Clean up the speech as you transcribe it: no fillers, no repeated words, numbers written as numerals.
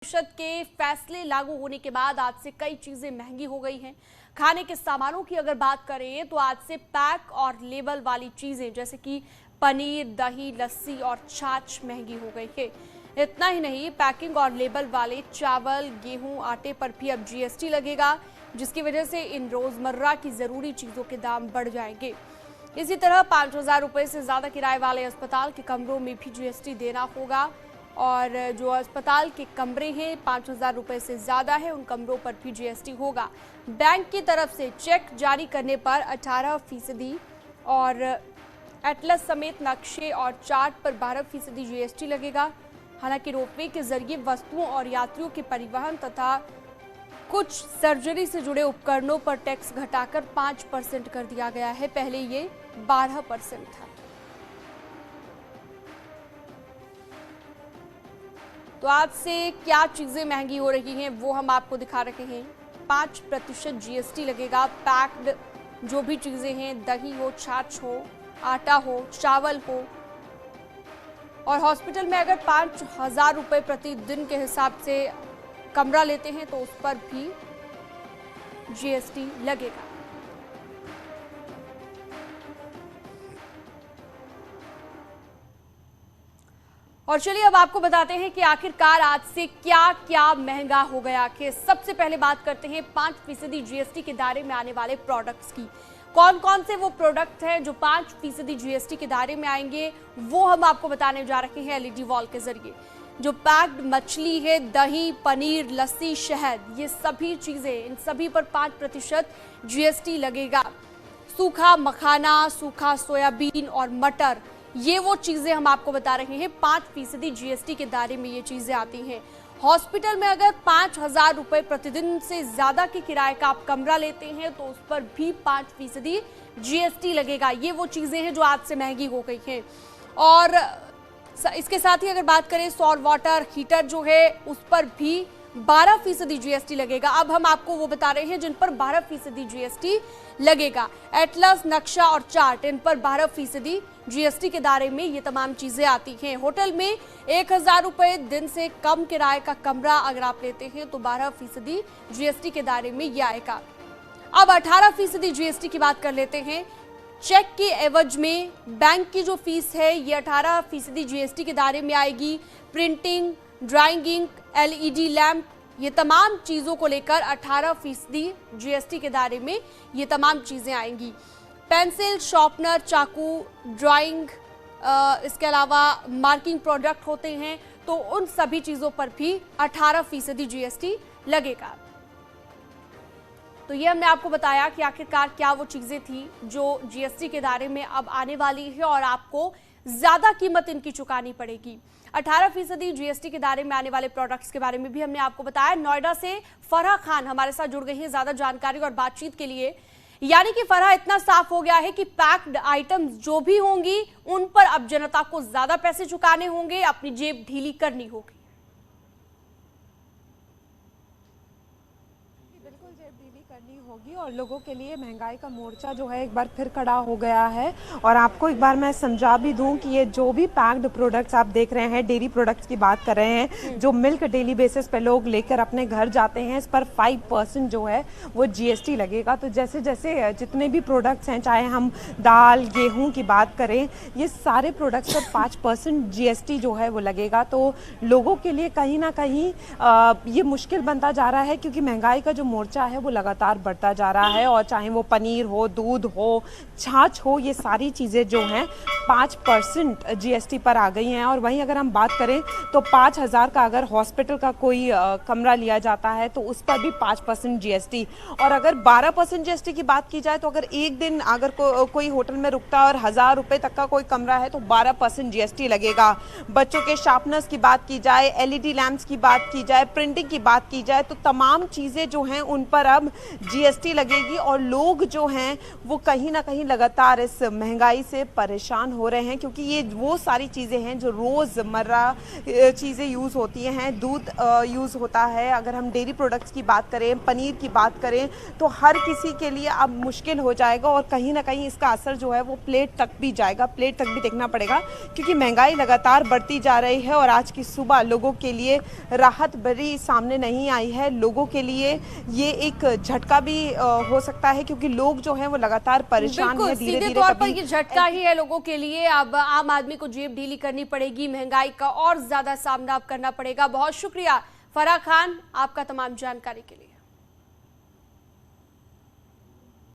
परिषद के फैसले लागू होने के बाद आज से कई चीजें महंगी हो गई हैं। खाने के सामानों की अगर बात करें तो आज से पैक और लेबल वाली चीजें जैसे कि पनीर, दही, लस्सी और छाछ महंगी हो गई है। इतना ही नहीं, पैकिंग और लेबल वाले चावल, गेहूं, आटे पर भी अब जीएसटी लगेगा, जिसकी वजह से इन रोजमर्रा की जरूरी चीजों के दाम बढ़ जाएंगे। इसी तरह 5,000 रुपए से ज्यादा किराए वाले अस्पताल के कमरों में भी जीएसटी देना होगा और जो अस्पताल के कमरे हैं 5,000 रुपए से ज्यादा है, उन कमरों पर भी जीएसटी होगा। बैंक की तरफ से चेक जारी करने पर 18% और एटलस समेत नक्शे और चार्ट पर 12% जीएसटी लगेगा। हालांकि रोपवे के जरिए वस्तुओं और यात्रियों के परिवहन तथा कुछ सर्जरी से जुड़े उपकरणों पर टैक्स घटाकर 5% कर दिया गया है। पहले ये 12% था। तो आज से क्या चीजें महंगी हो रही हैं वो हम आपको दिखा रहे हैं। 5% जीएसटी लगेगा। पैक्ड जो भी चीजें हैं, दही हो, छाछ हो, आटा हो, चावल हो, और हॉस्पिटल में अगर 5,000 रुपए प्रतिदिन के हिसाब से कमरा लेते हैं तो उस पर भी जीएसटी लगेगा। और चलिए अब आपको बताते हैं कि आखिरकार आज से क्या क्या महंगा हो गया। कि सबसे पहले बात करते हैं 5% जीएसटी के दायरे में आने वाले प्रोडक्ट्स की। कौन कौन से वो प्रोडक्ट हैं जो 5% जीएसटी के दायरे में आएंगे, वो हम आपको बताने जा रहे हैं एलईडी वॉल के जरिए। जो पैक्ड मछली है, दही, पनीर, लस्सी, शहद, ये सभी चीजें, इन सभी पर 5% जीएसटी लगेगा। सूखा मखाना, सूखा सोयाबीन और मटर, ये वो चीजें हम आपको बता रहे हैं 5% जीएसटी के दायरे में ये चीजें आती हैं। हॉस्पिटल में अगर 5,000 रुपए प्रतिदिन से ज्यादा के किराए का आप कमरा लेते हैं तो उस पर भी 5% जीएसटी लगेगा। ये वो चीजें हैं जो आज से महंगी हो गई हैं। और इसके साथ ही अगर बात करें सौर वाटर हीटर जो है उस पर भी 12% जीएसटी लगेगा। अब हम आपको वो बता रहे हैं जिन पर 12% जीएसटी लगेगा। एटलस, नक्शा और चार्ट, इन पर 12% जीएसटी के दायरे में ये तमाम चीजें आती हैं। होटल में 1,000 रुपए दिन से कम किराए का कमरा अगर आप लेते हैं तो 12% जीएसटी के दायरे में ये आएगा। अब 18% जीएसटी की बात कर लेते हैं। चेक के एवज में बैंक की जो फीस है ये 18% जीएसटी के दायरे में आएगी। Printing, drawing ink, LED lamp, ये तमाम चीजों को लेकर 18% जीएसटी के दायरे में ये तमाम चीजें आएंगी। पेंसिल, शॉर्पनर, चाकू, ड्राइंग, इसके अलावा मार्किंग प्रोडक्ट होते हैं तो उन सभी चीजों पर भी 18% जीएसटी लगेगा। तो ये हमने आपको बताया कि आखिरकार क्या वो चीजें थी जो जीएसटी के दायरे में अब आने वाली है और आपको ज्यादा कीमत इनकी चुकानी पड़ेगी। 18% जीएसटी के दायरे में आने वाले प्रोडक्ट्स के बारे में भी हमने आपको बताया। नोएडा से फरहा खान हमारे साथ जुड़ गई हैं ज्यादा जानकारी और बातचीत के लिए। यानी कि फरहा, इतना साफ हो गया है कि पैक्ड आइटम्स जो भी होंगी उन पर अब जनता को ज्यादा पैसे चुकाने होंगे, अपनी जेब ढीली करनी होगी। होगी और लोगों के लिए महंगाई का मोर्चा जो है एक बार फिर खड़ा हो गया है। और आपको एक बार मैं समझा भी दूं कि ये जो भी पैक्ड प्रोडक्ट्स आप देख रहे हैं, डेयरी प्रोडक्ट्स की बात कर रहे हैं, जो मिल्क डेली बेसिस पे लोग लेकर अपने घर जाते हैं, इस पर 5% जो है वो जीएसटी लगेगा। तो जैसे जैसे जितने भी प्रोडक्ट्स हैं, चाहे हम दाल, गेहूँ की बात करें, ये सारे प्रोडक्ट्स पर 5% जीएसटी जो है वो लगेगा। तो लोगों के लिए कहीं ना कहीं ये मुश्किल बनता जा रहा है, क्योंकि महंगाई का जो मोर्चा है वो लगातार बढ़ता जा रहा है। और चाहे वो पनीर हो, दूध हो, छाछ हो, ये सारी चीज़ें जो हैं 5% जीएसटी पर आ गई हैं। और वहीं अगर हम बात करें तो 5,000 का अगर हॉस्पिटल का कोई कमरा लिया जाता है तो उस पर भी 5% जीएसटी। और अगर 12% जीएसटी की बात की जाए तो अगर एक दिन अगर कोई होटल में रुकता है और 1,000 रुपये तक का कोई कमरा है तो 12% जीएसटी लगेगा। बच्चों के शार्पनर्स की बात की जाए, एलईडी लैंप्स की बात की जाए, प्रिंटिंग की बात की जाए, तो तमाम चीज़ें जो हैं उन पर अब जीएसटी लगेगी और लोग जो हैं वो कहीं ना कहीं लगातार इस महंगाई से परेशान हो रहे हैं, क्योंकि ये वो सारी चीज़ें हैं जो रोज़मर्रा चीज़ें यूज़ होती हैं। दूध यूज़ होता है, अगर हम डेयरी प्रोडक्ट्स की बात करें, पनीर की बात करें, तो हर किसी के लिए अब मुश्किल हो जाएगा और कहीं ना कहीं इसका असर जो है वो प्लेट तक भी जाएगा, प्लेट तक भी देखना पड़ेगा, क्योंकि महंगाई लगातार बढ़ती जा रही है। और आज की सुबह लोगों के लिए राहत भरी सामने नहीं आई है। लोगों के लिए ये एक झटका भी हो सकता है, क्योंकि लोग जो हैं वो लगातार परेशान हैं। धीरे सीधे धीरे तौर पर ये झटका ही है लोगों के लिए। अब आम आदमी को जेब ढीली करनी पड़ेगी, महंगाई का और ज्यादा सामना अब करना पड़ेगा। बहुत शुक्रिया फराह खान आपका तमाम जानकारी के लिए।